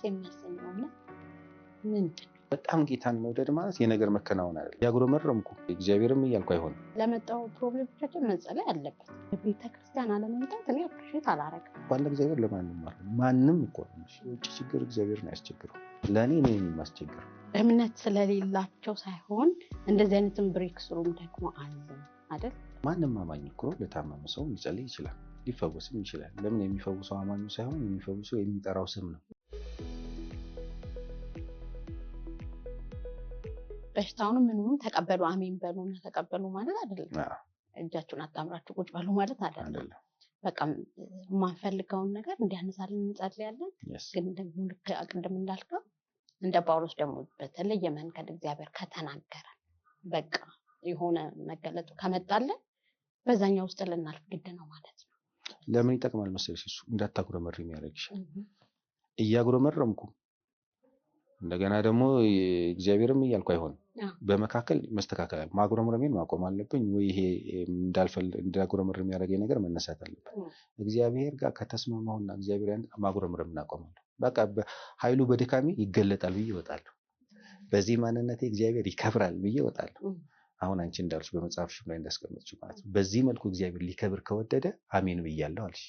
የሚያሰኘው ነው ምን በጣም ጌታን መውደድ ማለት የነገር መከናወን አይደለም። ያጉረመረምኩ እግዚአብሔርም እያልኩ አይሆንም። ለመጣው ፕሮብሌሞቻችን መጸለይ አለበት። ቤተክርስቲያን አለመምጣት እኔ አፕሪሼት አላረግም። ባለ እግዚአብሔር ለማንም ማለት ማንም እኮ ነው የውጭ ችግር እግዚአብሔር ነው ያስቸግረው። ለኔ ነው የሚያስቸግረው። እምነት ስለሌላቸው ሳይሆን እንደዚህ አይነትም ብሬክ ስሩም ደግሞ አለ አይደል? ማንም አማኝ እኮ ለታመመ ሰው ሊጸልይ ይችላል፣ ሊፈወስም ይችላል። ለምን የሚፈውሰው አማኙ ሳይሆን የሚፈውሰው የሚጠራው ስም ነው። በሽታውንም ምኑንም ተቀበሉ አሜን በሉና ተቀበሉ ማለት አይደለም። እጃችሁን አጣምራችሁ ቁጭ በሉ ማለት አይደለም። በቃ የማንፈልገውን ነገር እንዲያነሳልን እንጸልያለን። ግን ደግሞ ልክ ቅድም እንዳልከው እንደ ጳውሎስ ደግሞ በተለየ መንገድ እግዚአብሔር ከተናገረ በቃ የሆነ መገለጡ ከመጣለን በዛኛው ውስጥ ልናልፍ ግድ ነው ማለት ነው። ለምን ይጠቅማል መሰለሽ? እሱ እንዳታጉረመርም ያደርግሻል። እያጉረመረምኩ እንደገና ደግሞ እግዚአብሔርም እያልኩ አይሆንም። በመካከል መስተካከል አለ። ማጉረምረሜን ማቆም አለብኝ ወይ ይሄ እንዳጉረመርም ያደረገኝ ነገር መነሳት አለበት። እግዚአብሔር ጋር ከተስማማሁና እግዚአብሔር ማጉረምረምን አቆማለሁ። በቃ ኃይሉ በድካሜ ይገለጣል ብዬ እወጣለሁ። በዚህ ማንነቴ እግዚአብሔር ይከብራል ብዬ እወጣለሁ። አሁን አንቺ እንዳልሽ በመጽሐፍሽ ላይ እንዳስቀመጥሽው ማለት ነው። በዚህ መልኩ እግዚአብሔር ሊከብር ከወደደ አሜን ብያለሁ አልሽ፣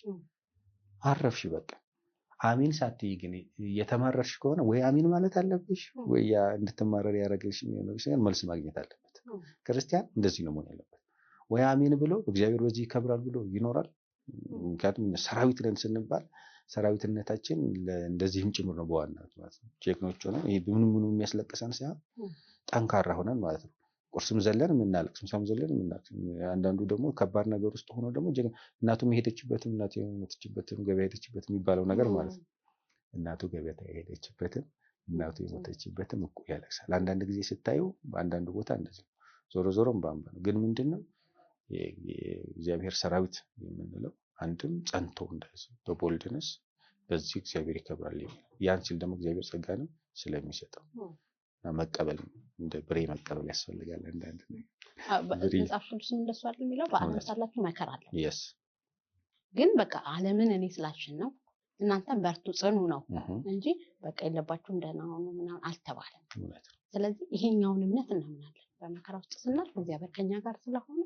አረፍሽ። በቃ አሜን ሳትይ ግን የተማረርሽ ከሆነ ወይ አሜን ማለት አለብሽ ወይ ያ እንድትማረር ያደረገሽ ነገር መልስ ማግኘት አለበት። ክርስቲያን እንደዚህ ነው መሆን ያለበት። ወይ አሜን ብሎ እግዚአብሔር በዚህ ይከብራል ብሎ ይኖራል። ምክንያቱም ሰራዊት ነን ስንባል ሰራዊትነታችን እንደዚህም ጭምር ነው በዋናነት ማለት ነው። ጀግኖች ሆነን ይሄ ምንም የሚያስለቅሰን ሳይሆን ጠንካራ ሆነን ማለት ነው። ቁርስም ዘለን የምናለቅስ ምሳም ዘለን የምናለቅስ። አንዳንዱ ደግሞ ከባድ ነገር ውስጥ ሆኖ ደግሞ እናቱም የሄደችበትም እናቱ የሞተችበትም ገበያ የሄደችበትም የሚባለው ነገር ማለት ነው። እናቱ ገበያ የሄደችበትም እናቱ የሞተችበትም እኮ ያለቅሳል። አንዳንድ ጊዜ ስታዩ በአንዳንዱ ቦታ እንደዚህ ነው። ዞሮ ዞሮም ባንባ ነው። ግን ምንድነው የእግዚአብሔር ሰራዊት የምንለው አንድም ጸንቶ እንደዚህ በቦልድነስ በዚህ እግዚአብሔር ይከብራል። ያን ሲል ደግሞ እግዚአብሔር ጸጋንም ስለሚሰጠው መቀበል እንደ ብሬ መቀበል ያስፈልጋል። አንዳንድ መጽሐፍ ቅዱስም እንደሱ አይደል የሚለው በዓለም ሳላችሁ መከራ አለ። yes ግን በቃ ዓለምን እኔ ስላሸነፍኩ እናንተም በርቱ ጽኑ ነው እንጂ በቃ የለባችሁ እንደና ነው ምናምን አልተባለም። ስለዚህ ይሄኛውን እምነት እናምናለን። በመከራ ውስጥ ስናልፍ እግዚአብሔር ከኛ ጋር ስለሆነ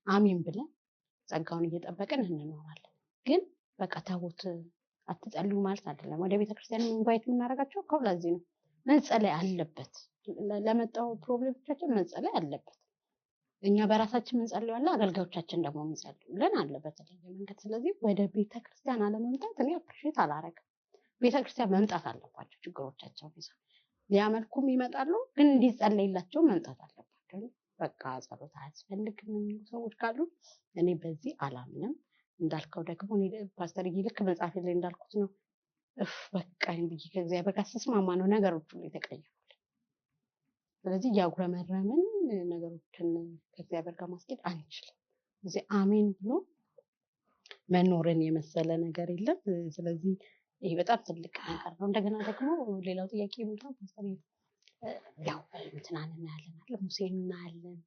አሜን ብለን ጸጋውን እየጠበቅን እንኖራለን። ግን በቃ ታቦት አትጸልዩ ማለት አይደለም። ወደ ቤተክርስቲያን ኢንቫይት የምናደርጋቸው እኮ ለዚህ ነው። መጸለይ አለበት። ለመጣው ፕሮብሌሞቻችን መጸለይ አለበት። እኛ በራሳችን እንጸልያለን፣ አገልጋዮቻችን ደግሞ የሚጸልዩልን አለ በተለየ መንገድ። ስለዚህ ወደ ቤተክርስቲያን አለመምጣት እኔ አፕሪሼት አላረግም። ቤተክርስቲያን መምጣት አለባቸው ችግሮቻቸውን ይዘው ሊያመልኩም ይመጣሉ፣ ግን እንዲጸለይላቸው መምጣት አለባቸው። በቃ ጸሎት አያስፈልግም የሚሉ ሰዎች ካሉ እኔ በዚህ አላምንም። እንዳልከው ደግሞ ፓስተር ይልክ መጽሐፍ ላይ እንዳልኩት ነው። በቃ እንግዲህ ከእግዚአብሔር ጋር ተስማማ ነው ነገሮች ሁሉ የተቀየሩት። ስለዚህ ያጉረመረምን ነገሮችን ከእግዚአብሔር ጋር ማስኬድ አንችልም። እዚህ አሜን ብሎ መኖርን የመሰለ ነገር የለም። ስለዚህ ይሄ በጣም ትልቅ ነገር ነው። እንደገና ደግሞ ሌላው ጥያቄ ምንድነው ፓስተር ያው እንትናን እናያለን አይደል? ሙሴን እናያለን።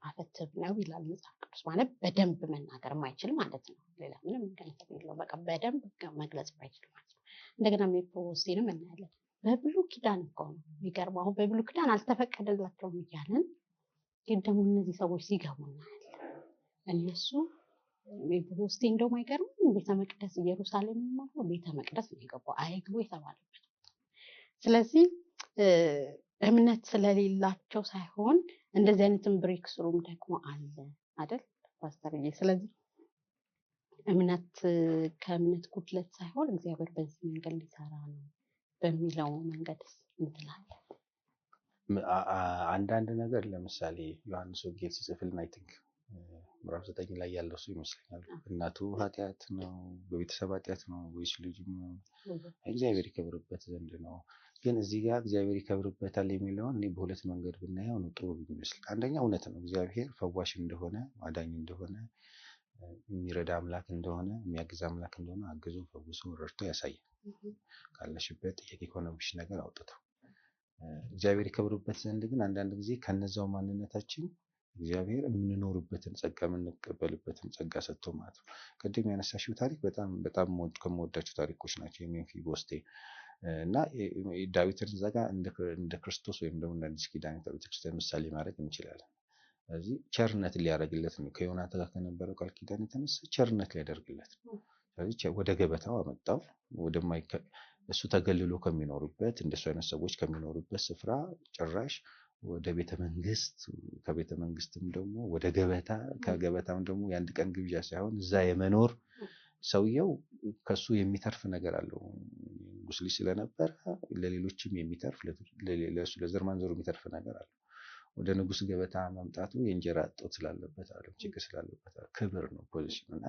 አፈትብ ነው ይላል መጽሐፍ ቅዱስ። ማለት በደንብ መናገር ማይችል ማለት ነው። ሌላ ምንም ገንዘብ የለው። በቃ በደንብ መግለጽ ማይችል ማለት ነው። እንደገና ሜፍቦስቴንም እናያለን። በብሉይ ኪዳን እኮ ነው የሚገርመው። አሁን በብሉይ ኪዳን አልተፈቀደላቸውም እያለን ግን ደግሞ እነዚህ ሰዎች ሲገቡ እናያለን። እነሱ ሜፍቦስቴ እንደውም አይገርምም? ቤተ መቅደስ ኢየሩሳሌም ነው ቤተ መቅደስ ነው የገባው አይግቡ የተባለበት። ስለዚህ እምነት ስለሌላቸው ሳይሆን እንደዚህ አይነትም ብሬክ ስሩም ደግሞ አለ አይደል ፓስተርዬ? ስለዚህ እምነት ከእምነት ጉድለት ሳይሆን እግዚአብሔር በዚህ መንገድ ሊሰራ ነው በሚለው መንገድ እንትላለን። አንዳንድ ነገር ለምሳሌ ዮሐንስ ወንጌል ሲጽፍልን አይ ቲንክ ምዕራፍ 9 ላይ ያለው እሱ ይመስለኛል። እናቱ ኃጢአት ነው በቤተሰብ ኃጢአት ነው ወይስ ልጁ እግዚአብሔር ይከብርበት ዘንድ ነው? ግን እዚህ ጋር እግዚአብሔር ይከብርበታል የሚለውን እኔ በሁለት መንገድ ብናየው ነው ጥሩ ይመስል። አንደኛ እውነት ነው እግዚአብሔር ፈዋሽ እንደሆነ አዳኝ እንደሆነ የሚረዳ አምላክ እንደሆነ የሚያግዝ አምላክ እንደሆነ አግዞ ፈውሶ ረድቶ ያሳያል። ካለሽበት ጥያቄ ከሆነብሽ ነገር አውጥቶ እግዚአብሔር ይከብርበት ዘንድ ግን አንዳንድ ጊዜ ከነዛው ማንነታችን እግዚአብሔር የምንኖርበትን ጸጋ የምንቀበልበትን ጸጋ ሰጥቶ ማለት ነው። ቅድም ያነሳሽው ታሪክ በጣም በጣም ከምወዳቸው ታሪኮች ናቸው። የሜምፊቦስቴ እና ዳዊትን እዛ ጋር እንደ ክርስቶስ ወይም ደግሞ እንደ አዲስ ኪዳን ቤተክርስቲያን ምሳሌ ማድረግ እንችላለን። ስለዚህ ቸርነት ሊያደርግለት ነው። ከዮናታን ጋር ከነበረው ቃል ኪዳን የተነሳ ቸርነት ሊያደርግለት ነው። ስለዚህ ወደ ገበታው አመጣው። እሱ ተገልሎ ከሚኖርበት እንደሱ አይነት ሰዎች ከሚኖሩበት ስፍራ ጭራሽ ወደ ቤተ መንግስት፣ ከቤተ መንግስትም ደግሞ ወደ ገበታ፣ ከገበታም ደግሞ የአንድ ቀን ግብዣ ሳይሆን እዛ የመኖር ሰውየው ከሱ የሚተርፍ ነገር አለው። ንጉስ ልጅ ስለነበረ ለሌሎችም የሚተርፍ ለሱ ለዘር ማንዘሩ የሚተርፍ ነገር አለው። ወደ ንጉስ ገበታ መምጣቱ የእንጀራ እጦት ስላለበት አለ፣ ችግር ስላለበት አለ፣ ክብር ነው፣ ፖዚሽን እና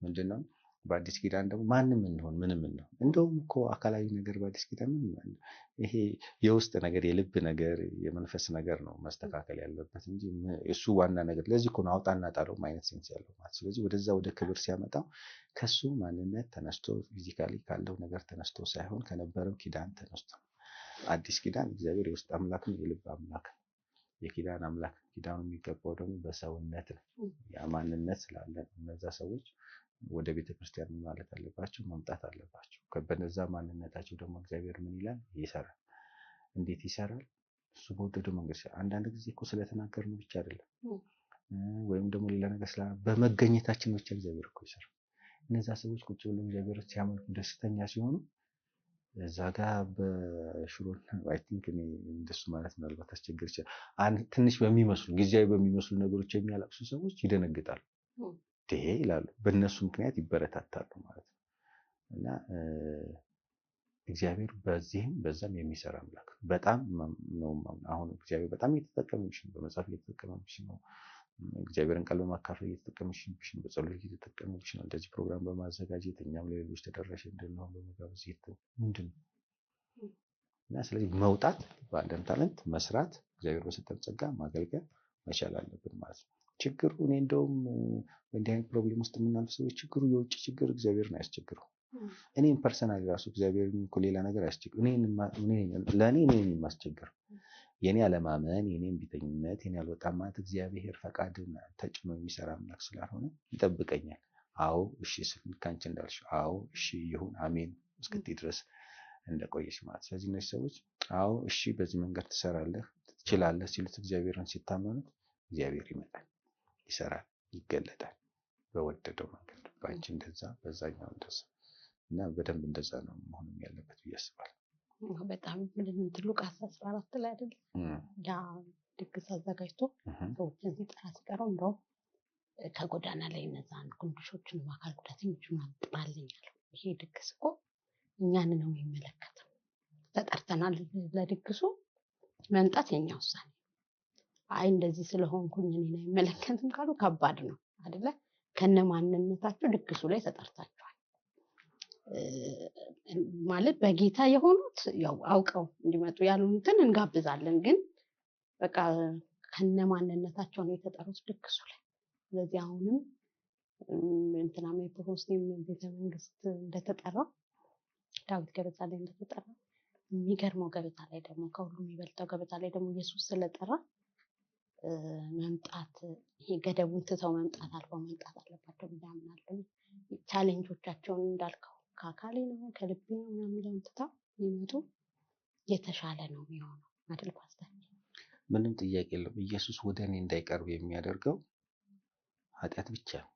ምንድነው በአዲስ ኪዳን ደግሞ ማንም እንሆን ምንም እንሆን እንደውም እኮ አካላዊ ነገር በአዲስ ኪዳን ምንም ይሄ የውስጥ ነገር የልብ ነገር የመንፈስ ነገር ነው መስተካከል ያለበት እንጂ እሱ ዋና ነገር። ለዚህ እኮ ነው አውጣና ጣለው አይነት ሴንስ ያለው ማለት። ስለዚህ ወደዛ ወደ ክብር ሲያመጣው ከሱ ማንነት ተነስቶ ፊዚካሊ ካለው ነገር ተነስቶ ሳይሆን ከነበረው ኪዳን ተነስቶ። አዲስ ኪዳን እግዚአብሔር የውስጥ አምላክ ነው፣ የልብ አምላክ ነው። የኪዳን አምላክ ኪዳኑ የሚገባው ደግሞ በሰውነት ነው። ያ ማንነት ስላለ እነዛ ሰዎች ወደ ቤተክርስቲያን ማለት አለባቸው፣ መምጣት አለባቸው። በነዛ ማንነታቸው ደግሞ እግዚአብሔር ምን ይላል? ይሰራል። እንዴት ይሰራል? እሱ በወደደው መንገድ ይሰራል። አንዳንድ ጊዜ እኮ ስለተናገርን ብቻ አይደለም፣ ወይም ደግሞ ሌላ ነገር በመገኘታችን ብቻ እግዚአብሔር እኮ ይሰራል። እነዛ ሰዎች ቁጭ ብለው እግዚአብሔር ሲያመልኩ ደስተኛ ሲሆኑ እዛ ጋር በሽሮን አይ ቲንክ እኔ እንደሱ ማለት ምናልባት አስቸግር ይችላል። ትንሽ በሚመስሉ ጊዜያዊ በሚመስሉ ነገሮች የሚያለቅሱ ሰዎች ይደነግጣሉ ይላሉ። በእነሱ ምክንያት ይበረታታሉ ማለት ነው። እና እግዚአብሔር በዚህም በዛም የሚሰራ አምላክ በጣም ነው። አሁን እግዚአብሔር በጣም እየተጠቀመብሽ ነው፣ በመጽሐፍ እየተጠቀመብሽ ነው፣ እግዚአብሔርን ቃል በማካፈል እየተጠቀመብሽ ነው፣ በጸሎት እየተጠቀመብሽ ነው፣ እንደዚህ ፕሮግራም በማዘጋጀት እኛም ለሌሎች ተደራሽ እንድንሆን በመጋበዝ ምንድን ነው እና ስለዚህ መውጣት ባለን ታለንት መስራት እግዚአብሔር በሰጠን ጸጋ ማገልገል መቻል አለብን ማለት ነው። ችግሩ እኔ እንደውም በእንዲህ አይነት ፕሮብሌም ውስጥ የምናልፍ ሰዎች ችግሩ የውጭ ችግር እግዚአብሔርን አያስቸግረው። እኔም ፐርሰናሊ ራሱ እግዚአብሔርን እኮ ሌላ ነገር አያስቸግረው። ለእኔ የማስቸግረው የኔ አለማመን፣ የኔ እምቢተኝነት፣ የኔ አልወጣም ማለት እግዚአብሔር ፈቃድን ተጭኖ የሚሰራ አምላክ ስላልሆነ ይጠብቀኛል። አዎ እሺ ስል ካንቺ እንዳልሽ አዎ እሺ ይሁን አሜን እስክትይ ድረስ እንደቆየሽ ማለት። ስለዚህ እነዚህ ሰዎች አዎ እሺ በዚህ መንገድ ትሰራለህ ትችላለህ ሲሉት እግዚአብሔርን ሲታመኑት እግዚአብሔር ይመጣል፣ ይሰራል፣ ይገለጣል በወደደው መንገድ። በአንቺ እንደዛ በዛኛው እንደዛ እና በደንብ እንደዛ ነው መሆን ያለበት ብዬ አስባለሁ። በጣም ሉቃስ 14 ላይ አይደል ያ ድግስ አዘጋጅቶ ሰዎችን ሲጠራ ሲቀረው እንደውም ከጎዳና ላይ እነዛን ጉንድሾችን አካል ጉዳተኞችን አምጣልኝ አለው። ይሄ ድግስ እኮ እኛን ነው የሚመለከተው። ተጠርተናል ለድግሱ መምጣት የኛ ውሳኔ። አይ እንደዚህ ስለሆንኩኝ እኔን አይመለከትም ካሉ ከባድ ነው አይደለ? ከነማንነታቸው ድግሱ ላይ ተጠርታችኋል ማለት በጌታ የሆኑት ያው አውቀው እንዲመጡ ያሉትን እንጋብዛለን፣ ግን በቃ ከነማንነታቸው ነው የተጠሩት ድግሱ ላይ። ስለዚህ አሁንም እንትና ሜምፊቦስቴም ቤተ መንግስት እንደተጠራ ዳዊት ገበታ ላይ እንደተጠራ የሚገርመው ገበታ ላይ ደግሞ ከሁሉም የሚበልጠው ገበታ ላይ ደግሞ ኢየሱስ ስለጠራ መምጣት ይሄ ገደቡን ትተው መምጣት አልፈው መምጣት አለባቸው ብዬ አምናለሁ። ቻሌንጆቻቸውን እንዳልከው ከአካሌ ነው ከልቤ ነው የሚለውን ትተው ይመጡ የተሻለ ነው የሚሆነው አይደል ፓስተር? ምንም ጥያቄ የለም። ኢየሱስ ወደ እኔ እንዳይቀርብ የሚያደርገው ኃጢአት ብቻ ነው።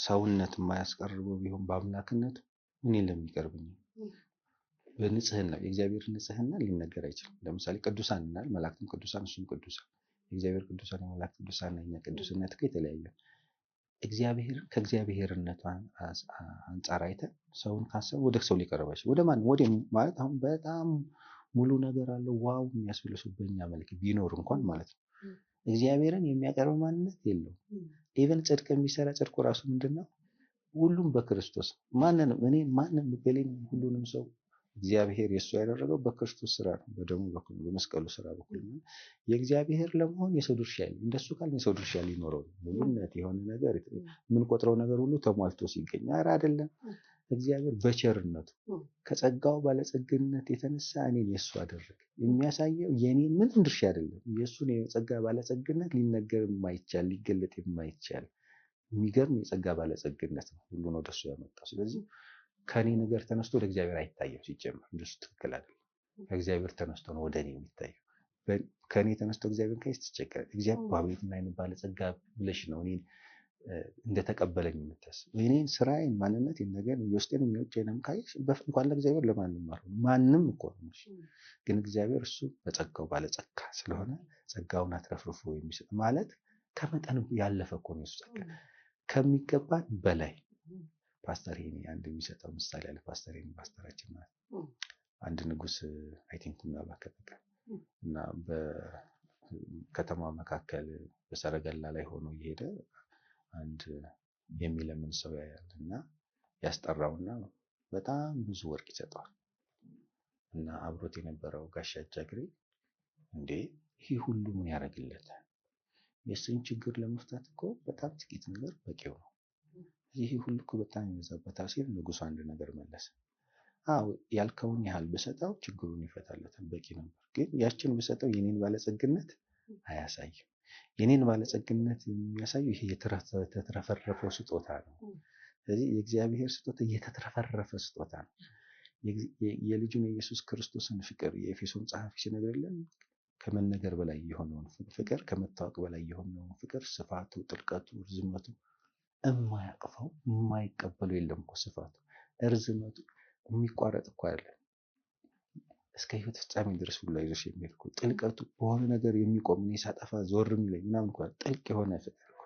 ሰውነት የማያስቀርበው ቢሆን በአምላክነቱ እኔ ለሚቀርብኝ በንጽህና የእግዚአብሔር ንጽህና ሊነገር አይችልም። ለምሳሌ ቅዱሳን እናል መላእክትም ቅዱሳን እሱም ቅዱሳን የእግዚአብሔር ቅዱሳን የመላእክት ቅዱሳን እና የኛ ቅዱስነት የተለያየ እግዚአብሔርን ከእግዚአብሔርነቱ አንጻር አይተን ሰውን ካሰብ ወደ ሰው ሊቀርባች ወደ ማን ወደ ማለት አሁን በጣም ሙሉ ነገር አለው ዋው የሚያስብለው በእኛ መልክ ቢኖር እንኳን ማለት ነው እግዚአብሔርን የሚያቀርብ ማንነት የለውም። ኢቨን ጽድቅ የሚሰራ ጽድቁ ራሱ ምንድነው? ሁሉም በክርስቶስ ማንንም ገሌን ሁሉንም ሰው እግዚአብሔር የሱ ያደረገው በክርስቶስ ስራ ነው፣ በደሙ በኩል በመስቀሉ ስራ በኩል ነው። የእግዚአብሔር ለመሆን የሰው ድርሻ የለም። እንደሱ ካል የሰው ድርሻ ሊኖረው ሙሉነት የሆነ ነገር ምን ቆጥረው ነገር ሁሉ ተሟልቶ ሲገኝ ኧረ አይደለም። እግዚአብሔር በቸርነቱ ከጸጋው ባለጸግነት የተነሳ እኔን የእሱ አደረገ። የሚያሳየው የኔ ምንም ድርሻ አይደለም። የእሱን የጸጋ ባለጸግነት ሊነገር የማይቻል ሊገለጥ የማይቻል የሚገርም የጸጋ ባለጸግነት ነው ሁሉን ወደሱ ያመጣው። ስለዚህ ከኔ ነገር ተነስቶ ወደ እግዚአብሔር አይታየም። ሲጀመር እንደሱ ትክክል አይደለም። ከእግዚአብሔር ተነስቶ ነው ወደ እኔ የሚታየው። ከኔ ተነስቶ እግዚአብሔር ከይስ ተቸገረ እግዚአብሔር ባቤትና አይነ ባለጸጋ ብለሽ ነው እኔን እንደተቀበለኝ የምታስብ። እኔን ስራዬን ማንነቴን ነገር የውስጤን የሚወደኝንም ካየሽ እንኳን ለእግዚአብሔር ለማንም ማንም እኮ ነው። ግን እግዚአብሔር እሱ በጸጋው ባለጸጋ ስለሆነ ጸጋውን አትረፍርፎ የሚሰጥ ማለት ከመጠን ያለፈ እኮ ነው። እሱ ጸጋ ከሚገባን በላይ ፓስተር ይሄኔ አንድ የሚሰጠው ምሳሌ አለ። ፓስተር ይሄኔ ፓስተራችን ማለት አንድ ንጉስ አይ ቲንክ ምናባከበቀ እና በከተማ መካከል በሰረገላ ላይ ሆኖ እየሄደ አንድ የሚለምን ሰው ያያል እና ያስጠራውና በጣም ብዙ ወርቅ ይሰጠዋል። እና አብሮት የነበረው ጋሻ ጃግሬ እንዴ ይህ ሁሉ ምን ያደርግለታል? የእሱን ችግር ለመፍታት እኮ በጣም ጥቂት ነገር በቂው ነው። ይህ ሁሉ እኮ በጣም ይበዛበታል ሲል ንጉሱ አንድ ነገር መለሰ። አዎ ያልከውን ያህል ብሰጠው ችግሩን ይፈታለታል፣ በቂ ነበር። ግን ያችን ብሰጠው የኔን ባለጸግነት አያሳይም። የኔን ባለጸግነት የሚያሳየው ይሄ የተትረፈረፈው ስጦታ ነው። ስለዚህ የእግዚአብሔር ስጦታ የተትረፈረፈ ስጦታ ነው። የልጁን የኢየሱስ ክርስቶስን ፍቅር የኤፌሶን ጸሐፊ ሲነግርልን ከመነገር በላይ የሆነውን ፍቅር፣ ከመታወቅ በላይ የሆነውን ፍቅር ስፋቱ፣ ጥልቀቱ፣ ርዝመቱ የማያቅፈው የማይቀበለው የለም እኮ ስፋቱ፣ ርዝመቱ የሚቋረጥ እኮ አይደለም። እስከ ሕይወት ፍጻሜ ድረስ ሁሉ ይዞሽ የሚሄድ እኮ ጥልቀቱ በሆነ ነገር የሚቆም እኔ ሳጠፋ ዞር የሚለኝ ምናምን እኮ ጥልቅ የሆነ ፍቅር እኮ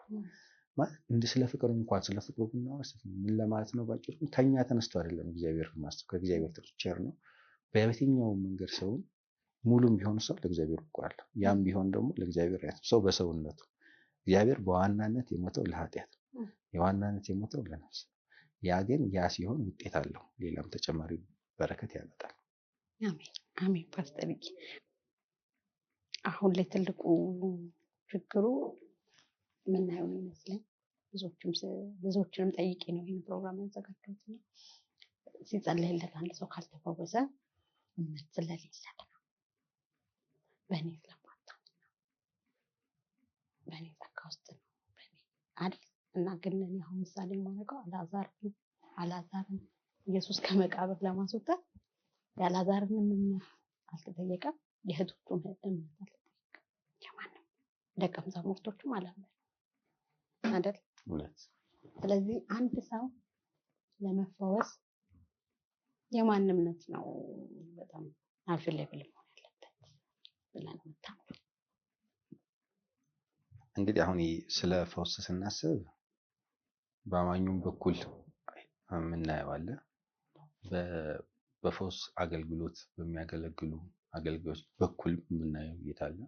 ማለት እንደ ስለ ፍቅር እንኳን ስለ ፍቅሩ ብናወራ ምን ለማለት ነው? ባጭሩ ከኛ ተነስቶ አይደለም እግዚአብሔር ማስተው ከእግዚአብሔር ተጨር ነው። በየትኛው መንገድ ሰውን ሙሉም ቢሆን ሰው ለእግዚአብሔር እኮ አለ። ያም ቢሆን ደግሞ ለእግዚአብሔር ሰው በሰውነቱ እግዚአብሔር በዋናነት የሞተው ለኃጢአት ነው። የዋናነት የሞተው ለነፍስ። ያ ግን ያ ሲሆን ውጤት አለው፣ ሌላም ተጨማሪ በረከት ያመጣል። አሜን አሜን። ፓስተርዬ አሁን ላይ ትልቁ ችግሩ የምናየው ይመስለኝ ብዙዎችንም ጠይቄ ነው ይህን ፕሮግራም ያዘጋጀሁት። ሲጸለይለት አንድ ሰው ካልተፈወሰ እምነት ስለሌለ ነው፣ በእኔ ስለማታምን ነው፣ በእኔ ጸጋ ውስጥ ነው በእኔ አይደል። እና ግን እኔ አሁን ምሳሌ የማደርገው አልዓዛርን ኢየሱስ ከመቃብር ለማስወጣት የአልዓዛርን እምነት አልተጠየቀም፣ የእህቶቹን እምነት አልተጠየቀም፣ የማንም ደቀ መዛሙርቶቹም አላመኑም አይደል? ስለዚህ አንድ ሰው ለመፈወስ የማን እምነት ነው በጣም አቬሌብል መሆን ያለበት ብለን የምታምነው? እንግዲህ አሁን ስለ ፈውስ ስናስብ በአማኙም በኩል የምናየው አለ። በፈውስ አገልግሎት በሚያገለግሉ አገልጋዮች በኩል የምናየው እይታ አለ።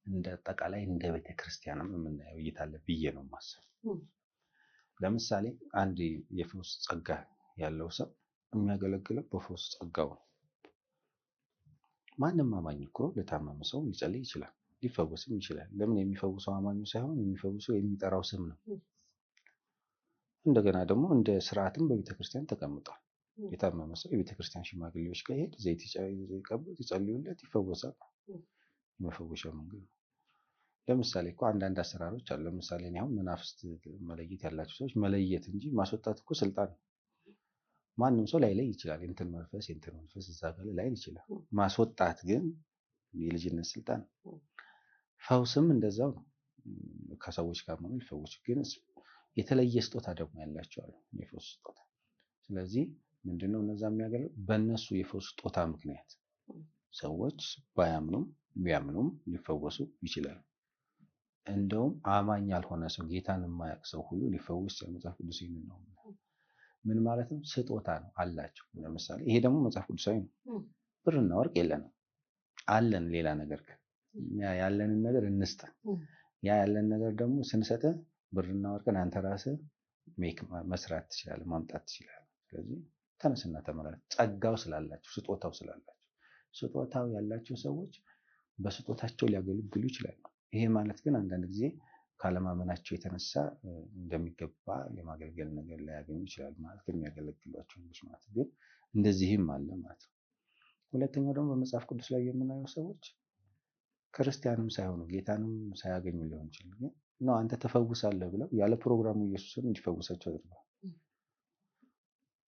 እንደ አጠቃላይ እንደ ቤተክርስቲያንም የምናየው እይታ አለ ብዬ ነው የማስበው። ለምሳሌ አንድ የፈውስ ጸጋ ያለው ሰው የሚያገለግለው በፈውስ ጸጋው ነው። ማንም አማኝ እኮ ለታመመ ሰው ሊጸልይ ይችላል፣ ሊፈወስም ይችላል። ለምን? የሚፈውሰው አማኙ ሳይሆን የሚፈውሰው የሚጠራው ስም ነው። እንደገና ደግሞ እንደ ስርዓትም በቤተክርስቲያን ተቀምጧል። የታመመ ሰው የቤተክርስቲያን ሽማግሌዎች ጋር ሄድ፣ ዘይት ይቀቡት፣ ይጸልዩለት፣ ይፈወሳል። የመፈወሻ መንገድ ነው። ለምሳሌ እኮ አንዳንድ አሰራሮች አሉ። ለምሳሌ እኔ አሁን መናፍስት መለየት ያላቸው ሰዎች መለየት እንጂ ማስወጣት እኮ ስልጣን ነው። ማንም ሰው ላይለይ ይችላል። የእንትን መንፈስ እዛ ጋር ላይ ይችላል። ማስወጣት ግን የልጅነት ስልጣን ነው። ፈውስም እንደዛው ነው። ከሰዎች ጋር ሆኖ ሊፈውሱ ግን የተለየ ስጦታ ደግሞ ያላቸው አሉ፣ የፈውስ ስጦታ። ስለዚህ ምንድነው እነዛ የሚያገለግሉ በእነሱ የፈውስ ስጦታ ምክንያት ሰዎች ቢያምኑም ሊፈወሱ ይችላሉ። እንደውም አማኝ ያልሆነ ሰው ጌታን የማያውቅ ሰው ሁሉ ሊፈወስ መጽሐፍ ቅዱስ ነው። ምን ማለትም ስጦታ ነው አላቸው። ለምሳሌ ይሄ ደግሞ መጽሐፍ ቅዱሳዊ ነው። ብርና ወርቅ የለንም አለን፣ ሌላ ነገር ግን ያለንን ነገር እንስጥ። ያ ያለን ነገር ደግሞ ስንሰጥ ብርና ወርቅን አንተ ራስህ መስራት ትችላለህ፣ ማምጣት ትችላለህ። ስለዚህ ተነስና ተመላለስ። ጸጋው ስላላቸው፣ ስጦታው ስላላቸው፣ ስጦታው ያላቸው ሰዎች በስጦታቸው ሊያገለግሉ ይችላሉ። ይሄ ማለት ግን አንዳንድ ጊዜ ካለማመናቸው የተነሳ እንደሚገባ የማገልገል ነገር ላያገኙ ይችላል ማለት ከሚያገለግሏቸው ልጆች ማለት ግን እንደዚህም አለ ማለት ነው። ሁለተኛው ደግሞ በመጽሐፍ ቅዱስ ላይ የምናየው ሰዎች ክርስቲያንም ሳይሆኑ ጌታንም ሳያገኙ ሊሆን ይችላል ግን ነው አንተ ተፈውሳለህ ብለው ያለ ፕሮግራሙ ኢየሱስን እንዲፈውሳቸው አድርገዋል።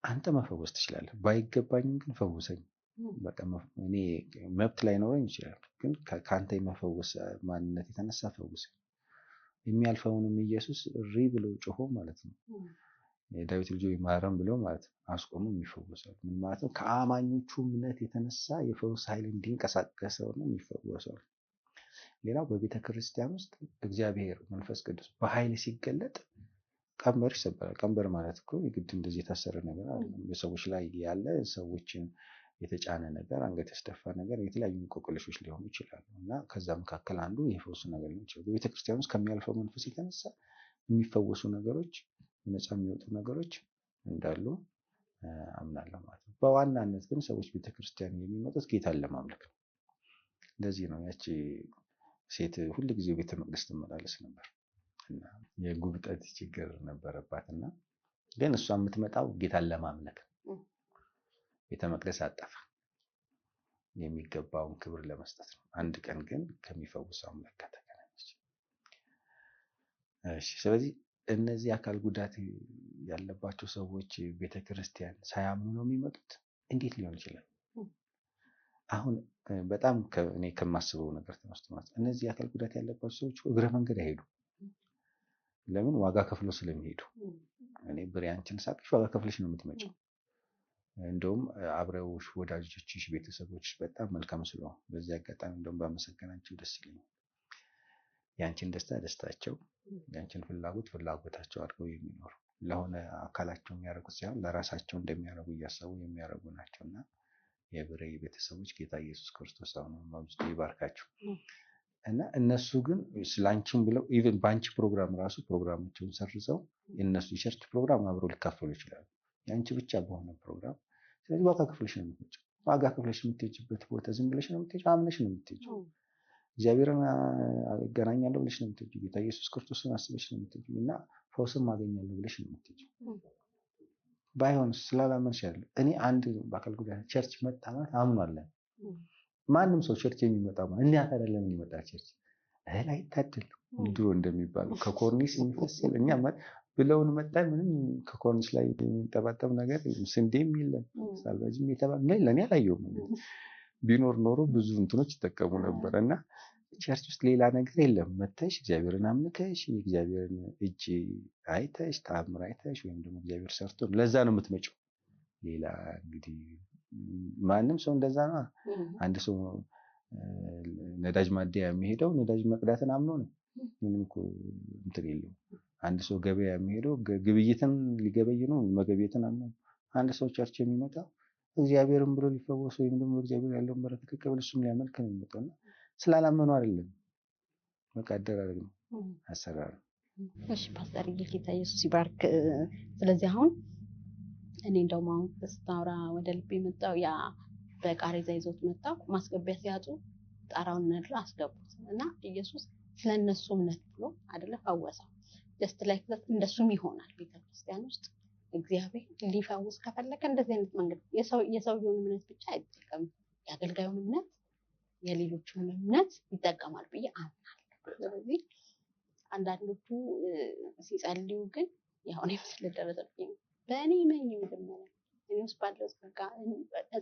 አንተ መፈወስ ትችላለህ፣ ባይገባኝም ግን ፈውሰኝ። በቃ እኔ መብት ላይኖረኝ ይችላል ግን ከአንተ የመፈወስ ማንነት የተነሳ ፈውሰኝ። የሚያልፈውንም ኢየሱስ እሪ ብሎ ጮሆ ማለት ነው የዳዊት ልጅ ማረም ብሎ ማለት ነው አስቆሙ የሚፈወሰው ምን ማለት ነው? ከአማኞቹ እምነት የተነሳ የፈውስ ኃይል እንዲንቀሳቀሰው ነው የሚፈወሰው። ሌላው በቤተ ክርስቲያን ውስጥ እግዚአብሔር መንፈስ ቅዱስ በኃይል ሲገለጥ ቀንበር ይሰበራል። ቀንበር ማለት እኮ የግድ እንደዚህ የታሰረ ነገር አይደለም። በሰዎች ላይ ያለ ሰዎችን የተጫነ ነገር፣ አንገት ያስደፋ ነገር፣ የተለያዩ እንቆቅልሾች ሊሆኑ ይችላሉ እና ከዛ መካከል አንዱ የፈውስ ነገር ሊሆን ይችላል። በቤተ ክርስቲያን ውስጥ ከሚያልፈው መንፈስ የተነሳ የሚፈወሱ ነገሮች፣ ነፃ የሚወጡ ነገሮች እንዳሉ አምናለሁ ማለት ነው። በዋናነት ግን ሰዎች ቤተ ክርስቲያን የሚመጡት ጌታን ለማምለክ ነው። እንደዚህ ነው ያቺ ሴት ሁል ጊዜ ቤተ መቅደስ ትመላለስ ነበር እና የጉብጠት ችግር ነበረባትና ግን እሷ የምትመጣው ጌታን ለማምለክ ቤተ መቅደስ አጠፋ የሚገባውን ክብር ለመስጠት ነው። አንድ ቀን ግን ከሚፈውሰው አምላክ ጋር ተገናኘች። እሺ፣ ስለዚህ እነዚህ አካል ጉዳት ያለባቸው ሰዎች ቤተ ክርስቲያን ሳያምኑ ነው የሚመጡት። እንዴት ሊሆን ይችላል? አሁን በጣም እኔ ከማስበው ነገር ተነስቶ ማለት እነዚህ አካል ጉዳት ያለባቸው ሰዎች እግረ መንገድ አይሄዱ። ለምን? ዋጋ ከፍሎ ስለሚሄዱ። እኔ ብሬ አንቺን ሳቅሽ ዋጋ ከፍለሽ ነው የምትመጪው። እንደውም አብረውሽ ወዳጆችሽ፣ ቤተሰቦች በጣም መልካም ስለሆኑ በዚህ አጋጣሚ እንደውም ባመሰገናቸው ደስ ይለኛል። ያንቺን ደስታ ደስታቸው፣ ያንቺን ፍላጎት ፍላጎታቸው አድርገው የሚኖሩ ለሆነ አካላቸው የሚያደርጉት ሳይሆን ለራሳቸው እንደሚያደርጉ እያሰቡ የሚያደርጉ ናቸውና የብሬ ቤተሰቦች ጌታ ኢየሱስ ክርስቶስ አሁን አብዝቶ ይባርካቸው። እና እነሱ ግን ስላንቺም ብለው ኢቭን በአንቺ ፕሮግራም ራሱ ፕሮግራማቸውን ሰርዘው የእነሱ የቸርች ፕሮግራም አብረው ሊካፈሉ ይችላሉ፣ የአንቺ ብቻ በሆነ ፕሮግራም። ስለዚህ ዋጋ ከፍለሽ ነው የምትሄጂው። ዋጋ ከፍለሽ የምትሄጂበት ቦታ ዝም ብለሽ ነው የምትሄጂው፣ አምነሽ ነው የምትሄጂው። እግዚአብሔርን አገናኛለሁ ብለሽ ነው የምትሄጂው። ጌታ ኢየሱስ ክርስቶስን አስበሽ ነው የምትሄጂው እና ፈውስም አገኛለሁ ብለሽ ነው የምትሄጂው። ባይሆን ስላላመንሽ አይደለም። እኔ አንድ በአካል ጉዳት ቸርች መጣ ማለት አምኗለን። ማንም ሰው ቸርች የሚመጣ ማለት እንዴት አይደለም የሚመጣ ቸርች እህል አይታደል ድሮ እንደሚባለው ከኮርኒስ የሚፈስ እኛ ብለውን መጣን። ምንም ከኮርኒስ ላይ የሚጠባጠብ ነገር ስንዴም የለም ሳልባጅም የተባለ ነው ለኔ አላየሁም። ቢኖር ኖሮ ብዙ እንትኖች ይጠቀሙ ነበር እና ቸርች ውስጥ ሌላ ነገር የለም። መተሽ እግዚአብሔርን አምልከሽ የእግዚአብሔርን እጅ አይተሽ ተአምር አይተሽ ወይም ደግሞ እግዚአብሔር ሰርቶ ለዛ ነው የምትመጪው። ሌላ እንግዲህ ማንም ሰው እንደዛ ነው። አንድ ሰው ነዳጅ ማደያ የሚሄደው ነዳጅ መቅዳትን አምኖ ነው። ምንም እኮ እንትን የለውም። አንድ ሰው ገበያ የሚሄደው ግብይትን ሊገበይ ነው፣ መገበየትን አምኖ። አንድ ሰው ቸርች የሚመጣው እግዚአብሔርን ብሎ ሊፈወስ ወይም ደግሞ እግዚአብሔር ያለውን በረከት ሊቀበል እሱም ሊያመልክ ነው የሚመጣው እና ስላላመኑ አይደለም። በቃ አደራረግ ነው፣ አሰራር ነው። እሺ ፓስተር ጌታ ኢየሱስ ይባርክ። ስለዚህ አሁን እኔ እንደውም አሁን ስታወራ ወደ ልብ የመጣው ያ በቃሬዛ ይዞት መጣው ማስገቢያ ሲያጡ ጣራውን ነድሮ አስገቡት እና ኢየሱስ ስለነሱ እምነት ብሎ አይደለ ፈወሰው። ጀስት ላይክ ዛት እንደሱም ይሆናል ቤተክርስቲያን ውስጥ እግዚአብሔር ሊፈውስ ከፈለገ እንደዚህ አይነት መንገድ የሰውየውን እምነት ብቻ አይጠቀምም። የአገልጋዩን እምነት የሌሎችን እምነት ይጠቀማል ብዬ አምናለሁ። ስለዚህ አንዳንዶቹ ሲጸልዩ ግን ያው እኔ ስለደረሰብኝ በእኔ መኝ መጀመሪያ እኔ ውስጥ ባለው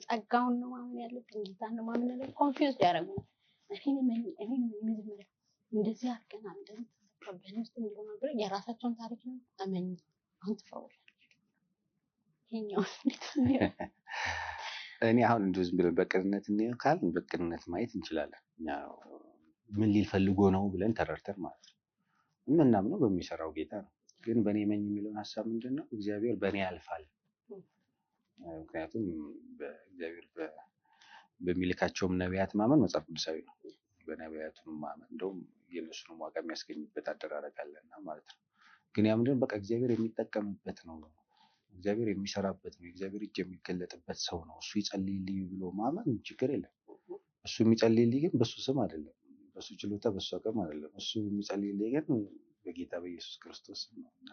ጸጋውን ነው ማመን ያለብኝ፣ ጌታን ነው ማመን ያለብኝ። ኮንፊውዝ ያደረጉ እኔ መኝ መጀመሪያ እንደዚህ አድርገናል እንደዚህ ተሰቀበል ውስጥ እንዲሆን ብለ የራሳቸውን ታሪክ ነው አመኝ አሁን ትፈውሻለሽ። ይሄኛው እኔ አሁን እንደዚህ ብለን በቅንነት እንየው ካልን በቅንነት ማየት እንችላለን። ምን ሊል ፈልጎ ነው ብለን ተረድተን ማለት ነው። የምናምነው በሚሰራው ጌታ ነው። ግን በእኔ መኝ የሚለውን ሀሳብ ምንድነው? እግዚአብሔር በእኔ ያልፋል። ምክንያቱም በእግዚአብሔር በሚልካቸውም ነቢያት ማመን መጽሐፍ ቅዱሳዊ ነው። በነቢያቱም ማመን እንደውም የእነሱንም ዋጋ የሚያስገኝበት አደራረግ አለና ማለት ነው። ግን ያ ምንድነው? በቃ እግዚአብሔር የሚጠቀምበት ነው፣ እግዚአብሔር የሚሰራበት ነው፣ እግዚአብሔር እጅ የሚገለጥበት ሰው ነው። እሱ ይጸልይልኝ ብሎ ማመን ችግር የለም። እሱ የሚጸልይልኝ ግን በሱ ስም አይደለም፣ በሱ ችሎታ በሱ አቅም አይደለም። እሱ የሚጸልይልኝ ግን በጌታ በኢየሱስ ክርስቶስ ነውና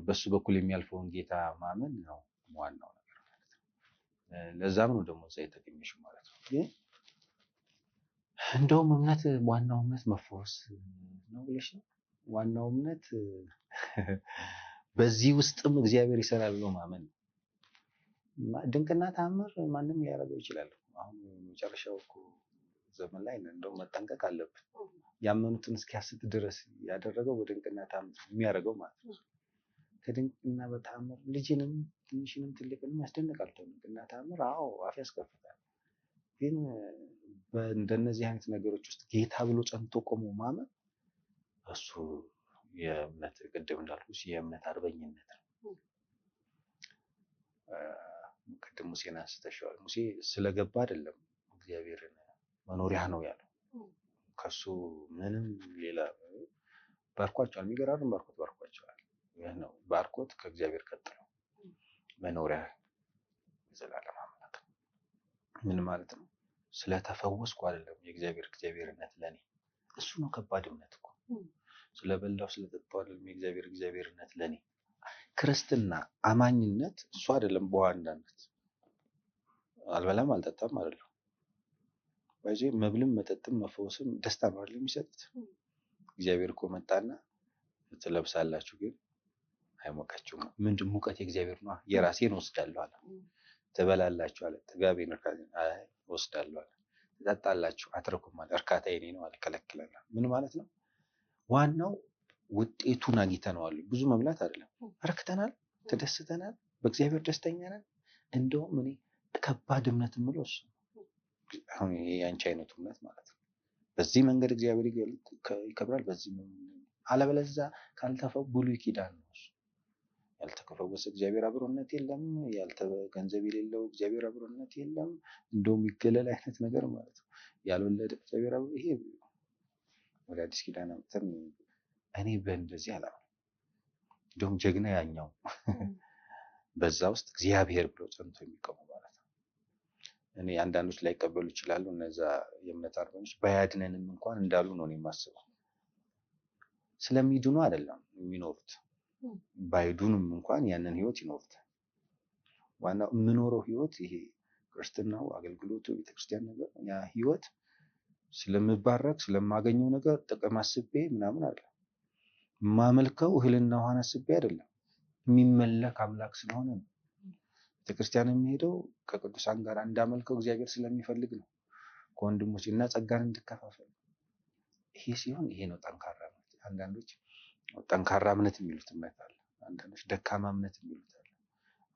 በሱ በኩል የሚያልፈውን ጌታ ማመን ነው ዋናው ነገር ማለት ነው። ለዛም ነው ደግሞ እዛ የተገኘሽው ማለት ነው። ግን እንደውም እምነት ዋናው እምነት መፈወስ ነው ብለሽ ነው ዋናው እምነት በዚህ ውስጥም እግዚአብሔር ይሰራል ብሎ ማመን ነው። ድንቅና ተአምር ማንም ሊያደርገው ይችላል። አሁን መጨረሻው እኮ ዘመን ላይ እንደው መጠንቀቅ አለብን። ያመኑትን እስኪያስት ድረስ ያደረገው በድንቅና ተአምር የሚያደርገው ማለት ነው። ከድንቅና በተአምር ልጅንም ትንሽንም ትልቅንም ያስደንቃል። ድንቅና ተአምር አዎ አፍ ያስከፍታል። ግን በእንደነዚህ አይነት ነገሮች ውስጥ ጌታ ብሎ ጸንቶ ቆሞ ማመን እሱ የእምነት ቅድም እንዳልኩሽ የእምነት አርበኝነት ነው። ቅድም ሙሴን አንስተሽዋል። ሙሴ ስለገባ አይደለም እግዚአብሔርን መኖሪያ ነው ያለው። ከሱ ምንም ሌላ ባርኳቸዋል። የሚገራርም ባርኮት ባርኳቸዋል። ይህ ነው ባርኮት ከእግዚአብሔር ቀጥሎ መኖሪያ የዘላለም አምላክ። ምን ማለት ነው? ስለተፈወስኩ አይደለም የእግዚአብሔርነት ለኔ እሱ ነው ከባድ እምነት እኮ። ስለበላው ስለጠጣው አይደለም የእግዚአብሔርነት ለኔ። ክርስትና አማኝነት እሱ አይደለም በዋናነት። አልበላም አልጠጣም አይደለም። በዚህ መብልም መጠጥም መፈወስም ደስታ ነው አይደል የሚሰጡት። እግዚአብሔር እኮ መጣና ትለብሳላችሁ ግን አይሞቃችሁም። ምንድን ሙቀት የእግዚአብሔር ነው፣ የራሴን ወስዳለሁ አለ። ትበላላችሁ አለ፣ ጥጋቤን ወስዳለሁ አለ። ትጠጣላችሁ አትረኩም አለ፣ እርካታ የኔ ነው አለ፣ ከለክለናል። ምን ማለት ነው? ዋናው ውጤቱን አግኝተነዋል። ብዙ መብላት አይደለም፣ ረክተናል፣ ተደስተናል፣ በእግዚአብሔር ደስተኛ ነን። እንደውም እኔ ከባድ እምነት የምለው እሱ አሁን የአንቺ አይነቱ እምነት ማለት ነው። በዚህ መንገድ እግዚአብሔር ይከብራል፣ በዚህ አለበለዚያ ካልተፈው ብሉይ ኪዳን ነው እሱ። ያልተፈወሰ እግዚአብሔር አብሮነት የለም፣ ገንዘብ የሌለው እግዚአብሔር አብሮነት የለም። እንደውም ይገለል አይነት ነገር ማለት ነው። ያልወለደ እግዚአብሔር ይሄ ወደ አዲስ ኪዳን አምጥተን እኔ በእንደዚህ አላም እንደውም ጀግና ያኛው በዛ ውስጥ እግዚአብሔር ብሎ ጸንቶ የሚቆሙ ማለት ነው። እኔ አንዳንዶች ላይቀበሉ ይችላሉ። እነዛ የእምነት አርበኞች ባያድነንም እንኳን እንዳሉ ነው የማስበው። ስለሚድኑ አይደለም የሚኖሩት፣ ባይዱንም እንኳን ያንን ህይወት ይኖሩታል። ዋናው የምኖረው ህይወት ይሄ ክርስትናው፣ አገልግሎቱ፣ ቤተክርስቲያን ነገር ያ ህይወት ስለምባረክ ስለማገኘው ነገር ጥቅም አስቤ ምናምን አይደለም። ማመልከው እህልና ውሃን አስቤ አይደለም። የሚመለክ አምላክ ስለሆነ ነው። ቤተክርስቲያን የሚሄደው ከቅዱሳን ጋር እንዳመልከው እግዚአብሔር ስለሚፈልግ ነው። ከወንድሞች እና ጸጋን እንድከፋፈል። ይሄ ሲሆን ይሄ ነው ጠንካራ እምነት። አንዳንዶች ጠንካራ እምነት የሚሉት እምነት አለ። አንዳንዶች ደካማ እምነት የሚሉት አለ።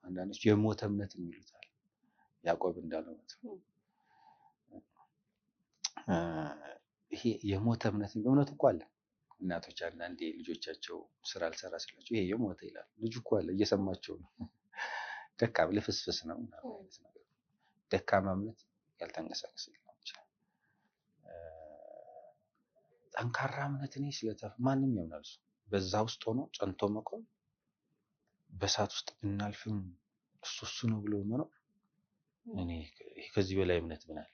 አንዳንዶች የሞተ እምነት የሚሉት አለ። ያዕቆብ እንዳለው ነው። ይሄ የሞተ እምነት እምነት እኮ አለ። እናቶች አንዳንዴ ልጆቻቸው ስራ አልሰራ ሲላቸው ይሄ የሞተ ይላል። ልጁ እኮ አለ እየሰማቸው ነው። ደካማ ልፍስፍስ ነው ማለት ነገር። ደካማ እምነት ያልተንቀሳቀሰ ነው ብቻ። ጠንካራ እምነት እኔ ማንም ያምናል እሱ በዛ ውስጥ ሆኖ ጸንቶ መቆም፣ በእሳት ውስጥ ብናልፍም እሱ ነው ብሎ መኖር። እኔ ከዚህ በላይ እምነት ምን አለ?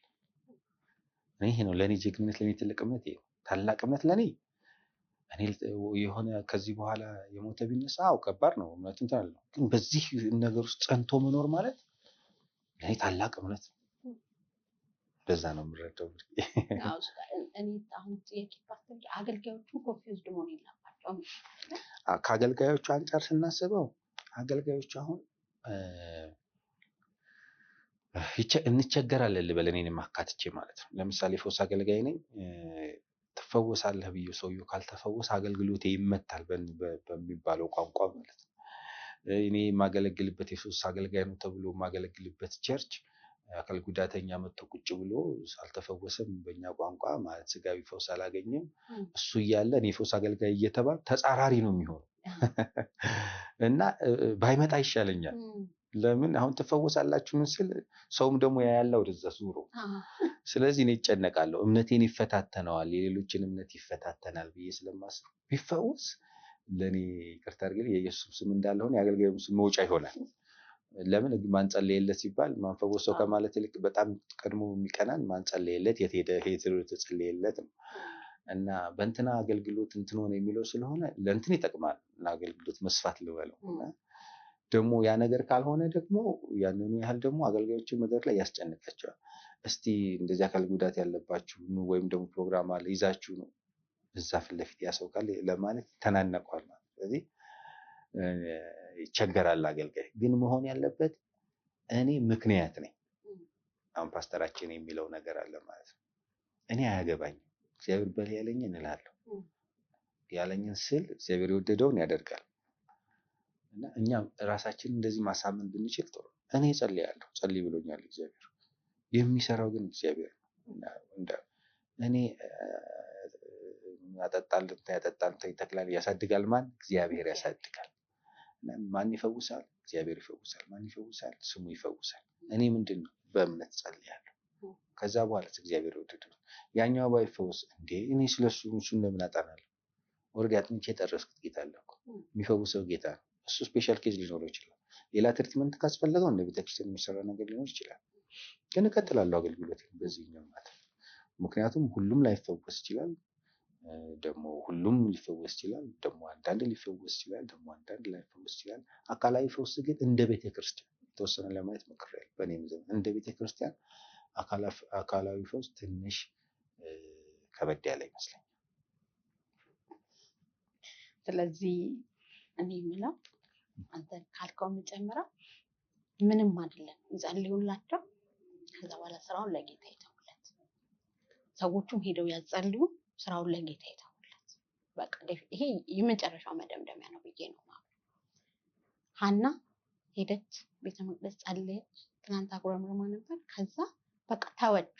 ይሄ ነው ለኔ ጀግንነት፣ ለኔ ትልቅ እምነት፣ ይሄ ታላቅ እምነት ለኔ። እኔ የሆነ ከዚህ በኋላ የሞተ ቢነሳ ከባድ ነው እምነት እንትን ነው። ግን በዚህ ነገር ውስጥ ጸንቶ መኖር ማለት ለኔ ታላቅ እምነት ነው። በዛ ነው የምረዳው። እኔ አሁን አገልጋዮቹ ኮንፊውዝድ መሆን የለባቸውም። ከአገልጋዮቹ አንጻር ስናስበው አገልጋዮቹ አሁን እንቸገራለን ልበል፣ እኔንም አካትቼ ማለት ነው። ለምሳሌ ፈውስ አገልጋይ ነኝ፣ ትፈወሳለህ ብዬ ሰውየው ካልተፈወሰ አገልግሎቴ ይመታል በሚባለው ቋንቋ ማለት ነው። እኔ የማገለግልበት የፈውስ አገልጋይ ነው ተብሎ የማገለግልበት ቸርች አካል ጉዳተኛ መጥቶ ቁጭ ብሎ አልተፈወሰም፣ በእኛ ቋንቋ ማለት ስጋዊ ፈውስ አላገኘም፣ እሱ እያለ እኔ ፈውስ አገልጋይ እየተባለ ተጻራሪ ነው የሚሆነው እና ባይመጣ ይሻለኛል። ለምን አሁን ትፈወሳላችሁ ምን ስል ሰውም ደግሞ ያያለው ወደዛ ዙሮ፣ ስለዚህ እኔ እጨነቃለሁ። እምነቴን ይፈታተነዋል፣ የሌሎችን እምነት ይፈታተናል ብዬ ስለማስብ ቢፈወስ ለኔ ይቅርታ አድርግልኝ የኢየሱስ ስም እንዳልሆነ የአገልጋዩም ስም መውጫ ይሆናል። ለምን ማን ጸለየለት ሲባል ማንፈወሰው ከማለት ይልቅ በጣም ቀድሞ የሚቀናን ማን ጸለየለት፣ የት ሄደ ተጸለየለት ነው። እና በእንትና አገልግሎት እንትን ሆነ የሚለው ስለሆነ ለእንትን ይጠቅማል ለአገልግሎት መስፋት ልበለው። ደግሞ ያ ነገር ካልሆነ ደግሞ ያንኑ ያህል ደግሞ አገልጋዮችን መድረክ ላይ ያስጨንቃቸዋል። እስቲ እንደዚህ አካል ጉዳት ያለባችሁ ወይም ደግሞ ፕሮግራም አለ ይዛችሁ ነው እዛ ፊት ለፊት ያሰው ካለ ለማለት ተናነቋል ማለት። ስለዚህ ይቸገራል አገልጋይ። ግን መሆን ያለበት እኔ ምክንያት ነኝ። አሁን ፓስተራችን የሚለው ነገር አለ ማለት ነው። እኔ አያገባኝም እግዚአብሔር በል ያለኝን እላለሁ። ያለኝን ስል እግዚአብሔር የወደደውን ያደርጋል። እና እኛ ራሳችን እንደዚህ ማሳመን ብንችል ጥሩ። እኔ ጸልያለሁ፣ ጸልይ ብሎኛል እግዚአብሔር። የሚሰራው ግን እግዚአብሔር ነው። እኔ ያጠጣል ይተክላል ያሳድጋል። ማን? እግዚአብሔር ያሳድጋል። ማን ይፈውሳል? እግዚአብሔር ይፈውሳል። ማን ይፈውሳል? ስሙ ይፈውሳል። እኔ ምንድነው? በእምነት ጸልያለሁ። ከዛ በኋላ እግዚአብሔር ወደደው። ያኛው ባይፈውስ እንዴ እኔ ስለሱ እሱን ለምን አጣናለሁ? ኦልሬዲ አጥንቼ የጠረስኩት ጌታ አለ እኮ። የሚፈውሰው ጌታ ነው። እሱ ስፔሻል ኬዝ ሊኖረው ይችላል። ሌላ ትሪትመንት ካስፈለገው እንደ ቤተክርስቲያን የሚሰራ ነገር ሊኖር ይችላል። ግን እቀጥላለሁ አገልግሎት በዚህኛው ማለት ነው። ምክንያቱም ሁሉም ላይፈወስ ይችላል። ደግሞ ሁሉም ሊፈወስ ይችላል። ደግሞ አንዳንድ ሊፈወስ ይችላል። ደግሞ አንዳንድ ላይፈወስ ይችላል። አካላዊ ፈውስ ግን እንደ ቤተክርስቲያን የተወሰነ ለማየት ሞክሬያለሁ። በእኔም ዘመን እንደ ቤተክርስቲያን አካላዊ ፈውስ ትንሽ ከበድ ያለ ይመስለኛል። ስለዚህ እኔ የምለው አንተ ካልከው የምጨምረው ምንም አይደለም፣ ይጸልዩላቸው። ከዛ በኋላ ስራውን ለጌታ ይተውለት። ሰዎቹም ሄደው ያጸልዩ፣ ስራውን ለጌታ ይተውለት። በቃ ይሄ የመጨረሻው መደምደሚያ ነው ብዬ ነው ማለት። ሀና ሄደች ቤተ መቅደስ ጸለየች። ትናንት አጉረምርማ ነበር። ከዛ በቃ ተወቹ።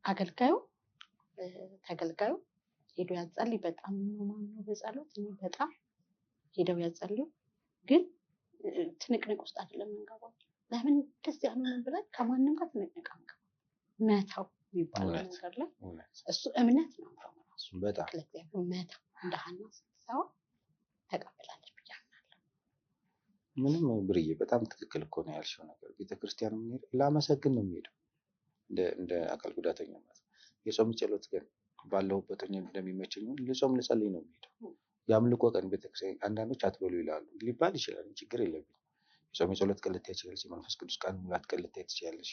አገልጋዩ ተገልጋዩ ሄዶ ያጸልይ። በጣም ነው ማምነው በጸሎት እኔ በጣም ሄደው ያጸልዩ። ግን ትንቅንቅ ውስጥ አይደለም እንገባው። ለምን እንደዚህ ያሉን ብለን ከማንም ጋር ትንቅንቅ አንገባ። መተው የሚባለው ነገር ላይ እሱ እምነት ነው ራሱ በጣም ለእግዚአብሔር መተው። እንደ ሀና ስትሰዋ ተቀበላለች ብዬ አምናለሁ። ምንም ብርዬ በጣም ትክክል እኮ ነው ያልሽው ነገር። ቤተክርስቲያን ምን ላመሰግን ነው የሚሄደው እንደ አካል ጉዳተኛ ማለት ነው። የጾም ጸሎት ግን ባለሁበት እንደሚመቸኝ ልጾም ልጸልይ ነው የሚሄደው። የአምልኮ ቀን ቤተክርስቲያን አንዳንዶች አትበሉ ይላሉ። ሊባል ይችላል፣ ችግር የለብኝም። የጾም ጸሎት ቀን ልታይ ትችላለች። የመንፈስ ቅዱስ ቃል ሙላት ቀን ልታይ ትችላለች።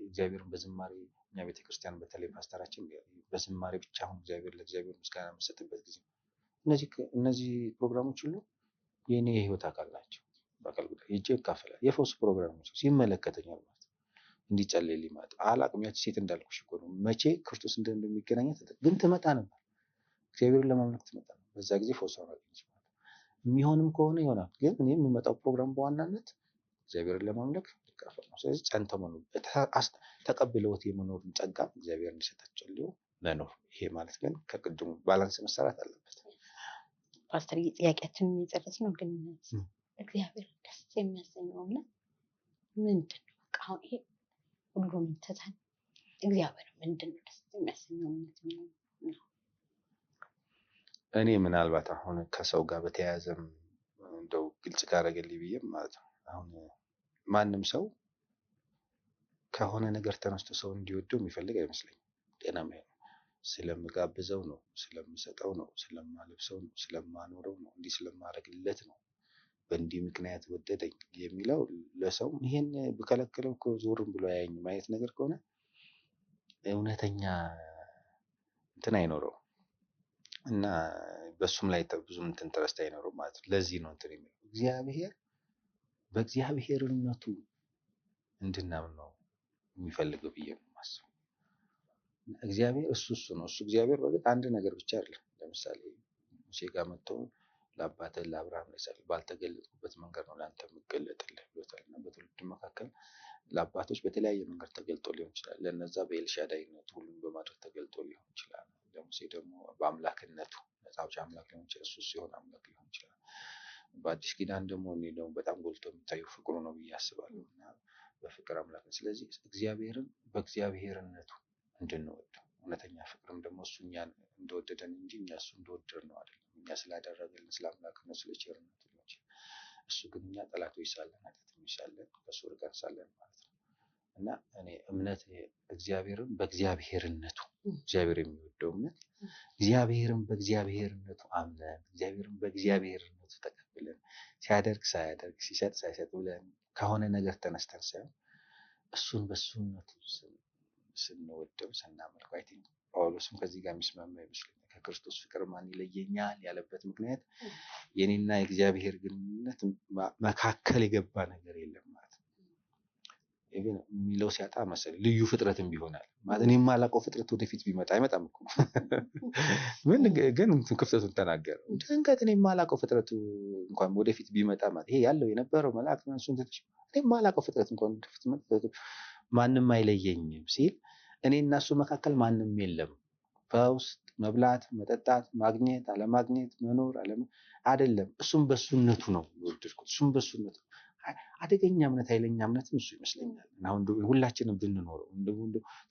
እግዚአብሔርን በዝማሬ እኛ ቤተክርስቲያን በተለይ ፓስተራችን በዝማሬ ብቻ አሁን ለእግዚአብሔር ምስጋና የምሰጥበት ጊዜ እነዚህ ፕሮግራሞች ሁሉ የኔ የህይወት አካል ናቸው። በአካል ጉዳይ ሄጄ እካፈላለሁ። የፈውስ ፕሮግራሞች ሲመለከተኛል ማለት እንዲጸልይልኝ ማለት አላቅም። ያቺ ሴት እንዳልኩሽ እኮ ነው መቼ ክርስቶስ እንደሚገናኛት ግን ትመጣ ነበር። እግዚአብሔርን ለማምለክ ትመጣ ነበር። በዛ ጊዜ ፈውስ አገኘች ማለት የሚሆንም ከሆነ ይሆናል። ግን እኔ የምመጣው ፕሮግራም በዋናነት እግዚአብሔርን ለማምለክ ልካፈል ነው። ስለዚህ ጸንተው መኖር ተቀብለውት የመኖርን ጸጋ እግዚአብሔር እንዲሰጣቸው መኖር። ይሄ ማለት ግን ከቅድሙ ባላንስ መሰራት አለበት። ፓስተር ጥያቄያችንን የጨረስ ነው። ግን እግዚአብሔር ደስ የሚያሰኘው ምንድን ነው? በቃ አሁን ይሄ ሁሉንም ትተን እግዚአብሔር ምንድን ነው ደስ የሚያሰኘው ነው? እኔ ምናልባት አሁን ከሰው ጋር በተያያዘም እንደው ግልጽ ካደረገልኝ ብዬም ማለት ነው። አሁን ማንም ሰው ከሆነ ነገር ተነስቶ ሰው እንዲወደው የሚፈልግ አይመስለኝም። ጤናማ ነው። ስለምጋብዘው ነው፣ ስለምሰጠው ነው፣ ስለማለብሰው ነው፣ ስለማኖረው ነው፣ እንዲህ ስለማደርግለት ነው በእንዲህ ምክንያት ወደደኝ የሚለው ለሰው ይሄን ብከለክለው እኮ ዞርም ብሎ ያየኝ ማየት ነገር ከሆነ እውነተኛ እንትን አይኖረው እና በሱም ላይ ብዙም እንትን ተረስታ አይኖረው ማለት ነው። ለዚህ ነው እንትን የሚለው እግዚአብሔር በእግዚአብሔርነቱ እንድናምን ነው የሚፈልገው ብዬ ነው የማስበው። እግዚአብሔር እሱ ነው። እሱ እግዚአብሔር በግድ አንድ ነገር ብቻ አይደለም። ለምሳሌ ሙሴ ጋር መጥቶ ለአባትህ ለአብርሃም ለይስሐቅ ባልተገለጥኩበት መንገድ ነው ለአንተ የምገለጥልህ ብሎታልና በትውልድ መካከል ለአባቶች በተለያየ መንገድ ተገልጦ ሊሆን ይችላል። ለነዛ በኤልሻዳይነቱ ሁሉን በማድረግ ተገልጦ ሊሆን ይችላል። ለሙሴ ደግሞ በአምላክነቱ ነፃ አውጪ አምላክ ሊሆን ይችላል። እሱ ሲሆን አምላክ ሊሆን ይችላል። በአዲስ ኪዳን ደግሞ እኔ ደግሞ በጣም ጎልቶ የሚታየው ፍቅሩ ነው ብዬ አስባለሁ እና በፍቅር አምላክ ነው። ስለዚህ እግዚአብሔርን በእግዚአብሔርነቱ እንድንወደው እውነተኛ ፍቅርም ደግሞ እሱ እኛን እንደወደደን እንጂ እኛ እሱ እንደወደድ ነው አይደለም። እኛ ስላደረገልን ስለ አምላክነቱ ስለ ቸርነቱ ነው። እሱ ግን እኛ ጠላቶች ሳለን ኃጢአተኞች ሳለን ከእሱ ርቀን ሳለን ማለት ነው እና እኔ እምነት እግዚአብሔርን በእግዚአብሔርነቱ እግዚአብሔር የሚወደው እምነት እግዚአብሔርን በእግዚአብሔርነቱ አምነን እግዚአብሔርን በእግዚአብሔርነቱ ተቀብለን ሲያደርግ ሳያደርግ ሲሰጥ ሳይሰጥ ብለን ከሆነ ነገር ተነስተን ሳይሆን እሱን በእሱነቱ ስንወደው ስናመልከው አይ ቲንክ ጳውሎስም ከዚህ ጋር የሚስማማ ይመስለኛል። ከክርስቶስ ፍቅር ማን ይለየኛል ያለበት ምክንያት የኔና የእግዚአብሔር ግንኙነት መካከል የገባ ነገር የለም ማለት ነው። ኢቭን የሚለው ሲያጣ መሰለኝ ልዩ ፍጥረትም ቢሆናል ማለት እኔ የማላውቀው ፍጥረት ወደፊት ቢመጣ አይመጣም እኮ ምን ግን ክፍተቱን ተናገረ። ድንገት እኔ የማላውቀው ፍጥረት እንኳን ወደፊት ቢመጣ ማለት ይሄ ያለው የነበረው መልአክ ነው እሱን ተጥሽ እኔ የማላውቀው ፍጥረት እንኳን ወደፊት መጥቶ ማንም አይለየኝም ሲል እኔ እና እሱ መካከል ማንም የለም። ፈውስ፣ መብላት፣ መጠጣት፣ ማግኘት፣ አለማግኘት፣ መኖር አይደለም። እሱም በሱነቱ ነው የወደድኩት። እሱም በሱነቱ አደገኛ እምነት ኃይለኛ እምነትም እሱ ይመስለኛል። አሁን ሁላችንም ብንኖረው እንደው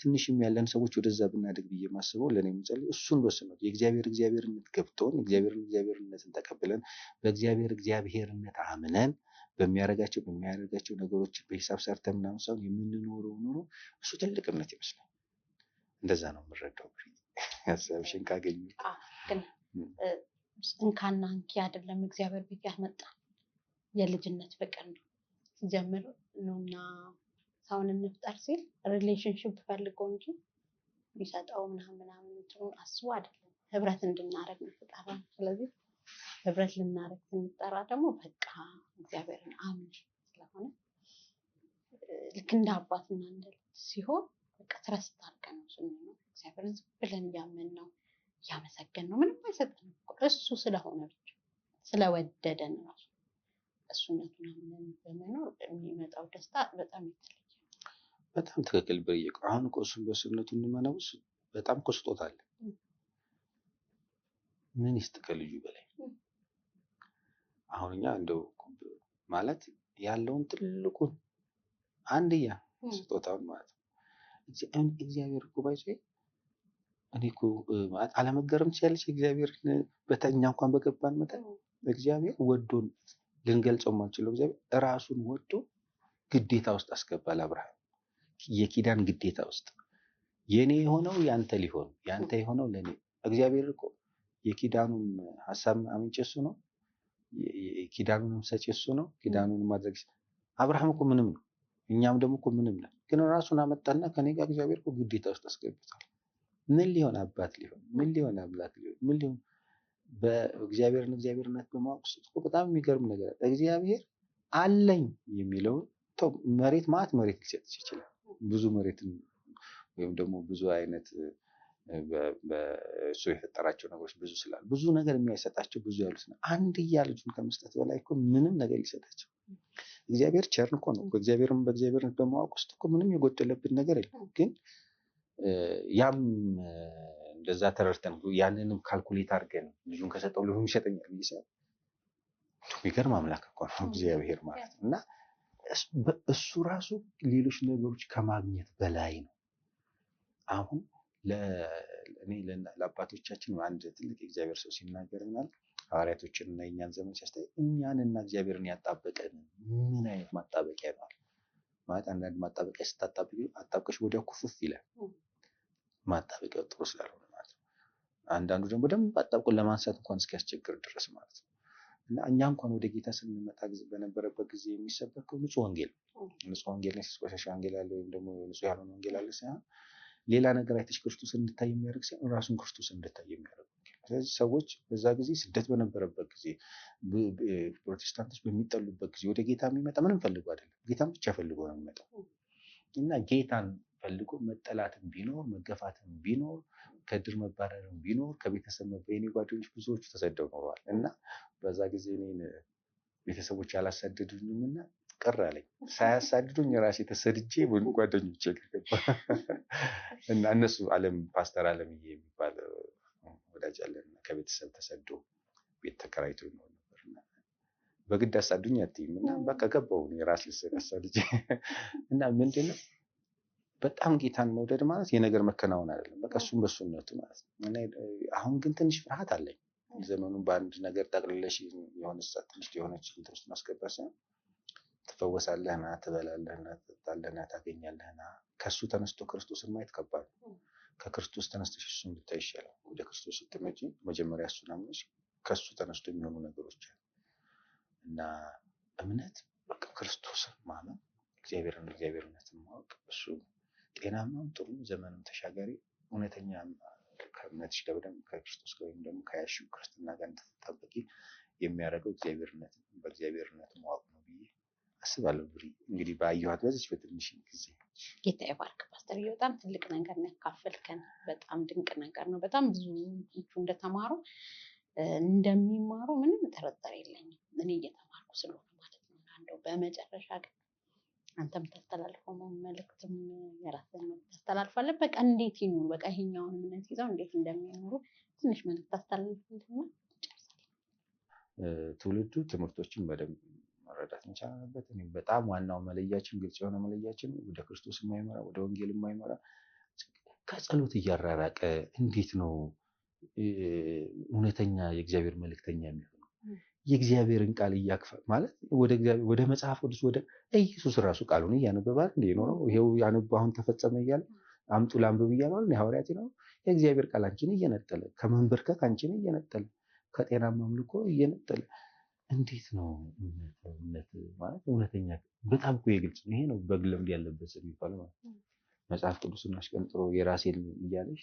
ትንሽም ያለን ሰዎች ወደዛ ብናድግ ብዬ ማስበው ለኔ የምጸልየው እሱን በሱነቱ የእግዚአብሔርነት ገብቶን እግዚአብሔርነትን ተቀብለን እግዚአብሔርነት አምነን በሚያደርጋቸው ነገሮች በሂሳብ ሰርተን ምናምን ሳይሆን የምንኖረው ኑሮ እሱ ትልቅ እምነት ይመስላል። እንደዛ ነው የምረዳው። ሀሳብሽን ካገኙ ግን እንካና እንኪ አይደለም እግዚአብሔር ቤት ያመጣ የልጅነት ፍቅር ነው። ሲጀምር ነውና ሰውን እንፍጠር ሲል ሪሌሽንሺፕ ፈልጎ እንጂ ቢሰጠው ምናምን አስቦ አይደለም። ህብረት እንድናረግ ነው ፍጠራ። ስለዚህ ህብረት ልናረግ ስንጠራ ደግሞ በቃ እግዚአብሔርን አምን ስለሆነ ልክ እንደ አባትና እንደ ልጅ ሲሆን በቃ ትረስት አድርገን ነው ስንኖር እግዚአብሔርን ዝም ብለን እያመን ነው እያመሰገን ነው። ምንም አይሰጠንም እኮ እሱ ስለሆነ ብቻ ስለወደደን ራሱ እሱነቱን አምነን በመኖር የሚመጣው ደስታ በጣም የተለየ። በጣም ትክክል ብዬ አሁን እኮ እሱን በእሱነቱ እንመነውስ በጣም እኮ ስጦታ አለ። ምን ይስጥ ከልጁ በላይ አሁን እኛ እንደው ማለት ያለውን ትልቁን አንድያ ስጦታውን ማለት ነው እግዚአብሔር እኮ ባይዘ እኔ እኮ አለመገረም ትችላለች። እግዚአብሔር በተኛ እንኳን በገባን መጠን እግዚአብሔር ወዶን ልንገልጸው ማንችለው እግዚአብሔር ራሱን ወዶ ግዴታ ውስጥ አስገባል። አብርሃም የኪዳን ግዴታ ውስጥ የኔ የሆነው ያንተ ሊሆን ያንተ የሆነው ለኔ። እግዚአብሔር እኮ የኪዳኑን ሐሳብ አምንጭ እሱ ነው፣ የኪዳኑንም ሰጪ እሱ ነው። ኪዳኑን ማድረግ አብርሃም እኮ ምንም ነው፣ እኛም ደግሞ እኮ ምንም ነን። ግን ራሱን አመጣና ከኔ ጋር እግዚአብሔር እኮ ግዴታ ውስጥ አስገብቷል። ምን ሊሆን አባት ሊሆን ምን ሊሆን አምላክ ሊሆን ምን ሊሆን በእግዚአብሔርነት በማወቅ ውስጥ እኮ በጣም የሚገርም ነገር እግዚአብሔር አለኝ የሚለውን መሬት ማለት መሬት ሊሰጥ ይችላል። ብዙ መሬትን ወይም ደግሞ ብዙ አይነት በእሱ የፈጠራቸው ነገሮች ብዙ ስላሉ ብዙ ነገር የሚያሰጣቸው ብዙ ያሉት ነው። አንድያ ልጁን ከመስጠት በላይ እኮ ምንም ነገር ሊሰጣቸው እግዚአብሔር ቸር እኮ ነው። በእግዚአብሔርነት በማወቅ ውስጥ እኮ ምንም የጎደለብን ነገር የለም። ግን ያም እንደዛ ተረድተን ያንንም ካልኩሌት አድርገን ልጁን ከሰጠው ልጁን ይሰጠኛል ይሰጥ የሚገርም አምላክ እኮ ነው እግዚአብሔር ማለት ነው። እና እሱ ራሱ ሌሎች ነገሮች ከማግኘት በላይ ነው። አሁን እኔ ለአባቶቻችን አንድ ትልቅ የእግዚአብሔር ሰው ሲናገር ምናል ሐዋርያቶችን እና የእኛን ዘመን ሲያስታይ እኛንና እግዚአብሔርን ያጣበቀን ምን አይነት ማጣበቂያ ነው ማለት አንዳንድ ማጣበቂያ ስታጣብቂ አጣብቀሽ ወዲያው ኩፍፍ ይላል። ማጣበቂያው ጥሩ ስላልሆነ ማለት ነው። አንዳንዱ ደግሞ በደንብ አጣብቆን ለማንሳት እንኳን እስኪያስቸግር ድረስ ማለት ነው። እና እኛ እንኳን ወደ ጌታ ስንመጣ በነበረበት ጊዜ የሚሰበከው ንጹህ ወንጌል ነው። ቆሻሻ ወንጌል አለ ወይም ደግሞ ንጹህ ያልሆነ ወንጌል አለ ሳይሆን ሌላ ነገር አይተሽ ክርስቶስ እንድታይ የሚያደርግ ሳይሆን ራሱን ክርስቶስ እንድታይ የሚያደርግ። ስለዚህ ሰዎች በዛ ጊዜ ስደት በነበረበት ጊዜ ፕሮቴስታንቶች በሚጠሉበት ጊዜ ወደ ጌታ የሚመጣ ምንም ፈልጎ አይደለም፣ ጌታን ብቻ ፈልጎ ነው የሚመጣው። እና ጌታን ፈልጎ መጠላትም ቢኖር መገፋትም ቢኖር ከድር መባረርም ቢኖር ከቤተሰብ የኔ ጓደኞች ብዙዎቹ ተሰደው ኖረዋል። እና በዛ ጊዜ እኔን ቤተሰቦች ያላሳደዱኝም እና ቅር አለኝ። ሳያሳድዱኝ ራሴ ተሰድጄ ጓደኞቼ ገባ እና እነሱ ፓስተር አለምዬ የሚባል ወዳጅ አለን ከቤተሰብ ተሰዶ ቤት ተከራይቶ ይኖር ነበርና በግድ አሳዱኝ አትይም እና በቃ ገባሁ ራሴ አሳድጄ እና ምንድነው በጣም ጌታን መውደድ ማለት የነገር መከናወን አይደለም። በቃ እሱም በሱነቱ ማለት ነው። አሁን ግን ትንሽ ፍርሃት አለኝ። ዘመኑን በአንድ ነገር ጠቅልለሽ የሆነ ትንሽ የሆነች እንትን ውስጥ ማስገባት ሳይሆን ትፈወሳለህና፣ ትበላለህና፣ ትጠጣለህና፣ ታገኛለህና። ከሱ ተነስቶ ክርስቶስን ማየት ከባድ ነው። ከክርስቶስ ተነስተሽ እሱን ብታይ ይሻላል። ወደ ክርስቶስ ስትመጪ መጀመሪያ እሱን አምነሽ ከሱ ተነስቶ የሚሆኑ ነገሮች አሉ እና እምነት በቃ ክርስቶስን ማመን፣ እግዚአብሔርነትን ማወቅ፣ እሱ ጤናማም ጥሩ ዘመንም ተሻጋሪ እውነተኛ ከእምነትሽ ጋር በደንብ ከክርስቶስ ጋር ወይም ደግሞ ከያሽው ክርስትና ጋር እንድትጣበቂ የሚያደርገው በእግዚአብሔርነት ማወቅ ነው ብዬ አስባለሁ። ብሪ እንግዲህ ባየኋት በዚች በትንሽ ጊዜ ጌታ ይባርክ ፓስተር። በጣም ትልቅ ነገር ነው ያካፈልከን። በጣም ድንቅ ነገር ነው። በጣም ብዙ እንደተማሩ እንደሚማሩ ምንም ጥርጥር የለኝም። እኔ እየተማርኩ ስለሆነ ማለት ነው። እንደው በመጨረሻ ግን አንተም ታስተላልፈው መልእክትም የራስህን መልእክት ታስተላልፋለህ። በቃ እንዴት ይኑሩ፣ በቃ ይሄኛውን እምነት ይዘው እንዴት እንደሚኖሩ ትንሽ መልእክት ታስተላልፍልና ትውልዱ ትምህርቶችን በደንብ መረዳት መቻል አለበት። እኔ በጣም ዋናው መለያችን፣ ግልጽ የሆነ መለያችን ወደ ክርስቶስ የማይመራ ወደ ወንጌል የማይመራ ከጸሎት እያራራቀ እንዴት ነው እውነተኛ የእግዚአብሔር መልእክተኛ የሚሆነው? የእግዚአብሔርን ቃል እያክፋ ማለት ወደ መጽሐፍ ቅዱስ ወደ ኢየሱስ ራሱ ቃሉን እያነበባል እንዴ ነው ይሄው ያነብ አሁን ተፈጸመ እያለ አምጡ ላንብብ እያለ ነው ሐዋርያት ነው። የእግዚአብሔር ቃል አንቺን እየነጠለ ከመንበርከክ አንቺን እየነጠለ ከጤናማ አምልኮ እየነጠለ እንዴት ነው እምነት ማለት እውነተኛ? በጣም እኮ የግልጽ ነው። ይሄ ነው በግለምድ ያለበት የሚባለው ማለት ነው። መጽሐፍ ቅዱስን አሽቀንጥሮ የራሴን እያለሽ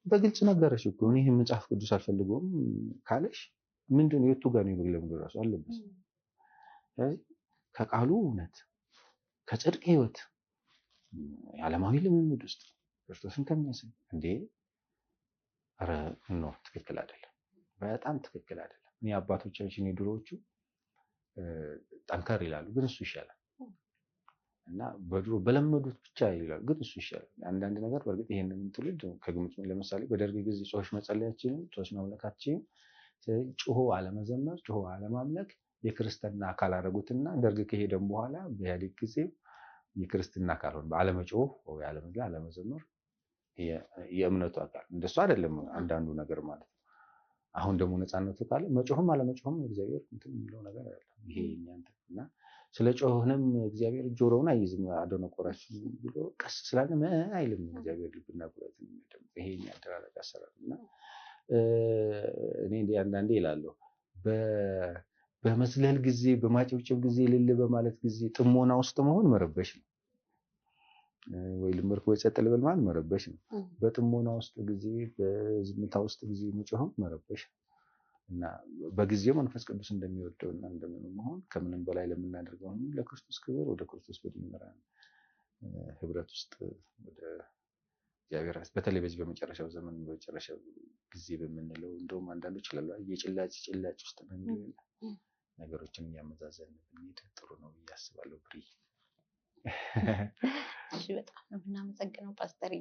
በግልጽ ነገረሽ እኮ እኔ መጽሐፍ ቅዱስ አልፈልገውም ካለሽ ምንድነው የቱ ጋር ነው በግለምድ ራሱ አለበት? ከቃሉ እውነት ከጽድቅ ህይወት ዓለማዊ ልምምድ ውስጥ ክርስቶስን ከሚያስብ እንዴ ኧረ ነው ትክክል አይደለም። በጣም ትክክል አይደለም። እኔ አባቶቻችን የድሮዎቹ ጠንከር ይላሉ፣ ግን እሱ ይሻላል እና በድሮ በለመዱት ብቻ ይላሉ፣ ግን እሱ ይሻላል። አንዳንድ ነገር በእርግጥ ይሄንን ትውልድ ከግምት ለምሳሌ በደርግ ጊዜ ጾሽ መጸለያችን ጾሽ ማምለካችን ጮሆ አለመዘመር ጮሆ አለማምለክ የክርስትና አካል አደረጉትና ደርግ ከሄደም በኋላ በኢህአዴግ ጊዜ የክርስትና አካል ሆነ። አለመጮህ ወይ አለመዘመር የእምነቱ አካል እንደሱ አይደለም አንዳንዱ ነገር ማለት ነው። አሁን ደግሞ ነፃነቱ ካለ መጮህም አለመጮህም እግዚአብሔር እንትን የሚለው ነገር አይደለም። ይሄ እኛንተና ስለ ጮህንም እግዚአብሔር ጆሮውን አይዝም አደነቆራችሁ ብሎ ቀስ ስላለ አይልም እግዚአብሔር ልብና ጉራትን የሚያደም ይሄ ያደራረቀ አሰራርና እኔ አንዳንዴ ይላለሁ በመስለል ጊዜ በማጨብጨብ ጊዜ ልል በማለት ጊዜ ጥሞና ውስጥ መሆን መረበሽ ነው። ወይ ልምርክ ወይ ጸጥ ልበል ማለት መረበሽ ነው። በጥሞና ውስጥ ጊዜ በዝምታ ውስጥ ጊዜ መጮህ መረበሽ እና በጊዜው መንፈስ ቅዱስ እንደሚወደውና እንደምንሆን ከምንም በላይ ለምናደርገው ለክርስቶስ ክብር ወደ ክርስቶስ በሚመራን ህብረት ውስጥ ወደ እግዚአብሔር በተለይ በዚህ በመጨረሻው ዘመን በመጨረሻው ጊዜ በምንለው እንደውም አንዳንዶች ይላሉ የጭላጭ ውስጥ ነው ነገሮችን እያመዛዘን ብንሄድ ጥሩ ነው ብዬ አስባለሁ። ብሪ እሺ፣ በጣም ነው የምናመሰግነው ፓስተር።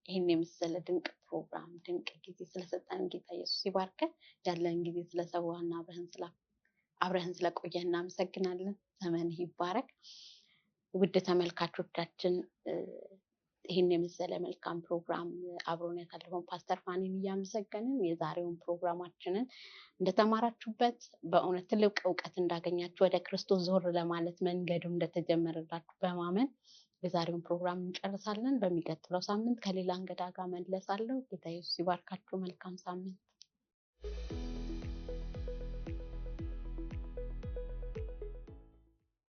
ይሄን የመሰለ ድንቅ ፕሮግራም ድንቅ ጊዜ ስለሰጠን ጌታ ኢየሱስ ይባርከን። ያለን ጊዜ ስለሰዋና አብረህን ስለቆየህ እናመሰግናለን። ዘመንህ ይባረክ። ውድ ተመልካቾቻችን ይሄን የመሰለ መልካም ፕሮግራም አብሮን ያሳለፈውን ፓስተር ፋኒን እያመሰገንን የዛሬውን ፕሮግራማችንን እንደተማራችሁበት በእውነት ትልቅ እውቀት እንዳገኛችሁ ወደ ክርስቶስ ዞር ለማለት መንገዱ እንደተጀመረላችሁ በማመን የዛሬውን ፕሮግራም እንጨርሳለን። በሚቀጥለው ሳምንት ከሌላ እንግዳ ጋር መለሳለሁ። ጌታ ኢየሱስ ይባርካችሁ። መልካም ሳምንት።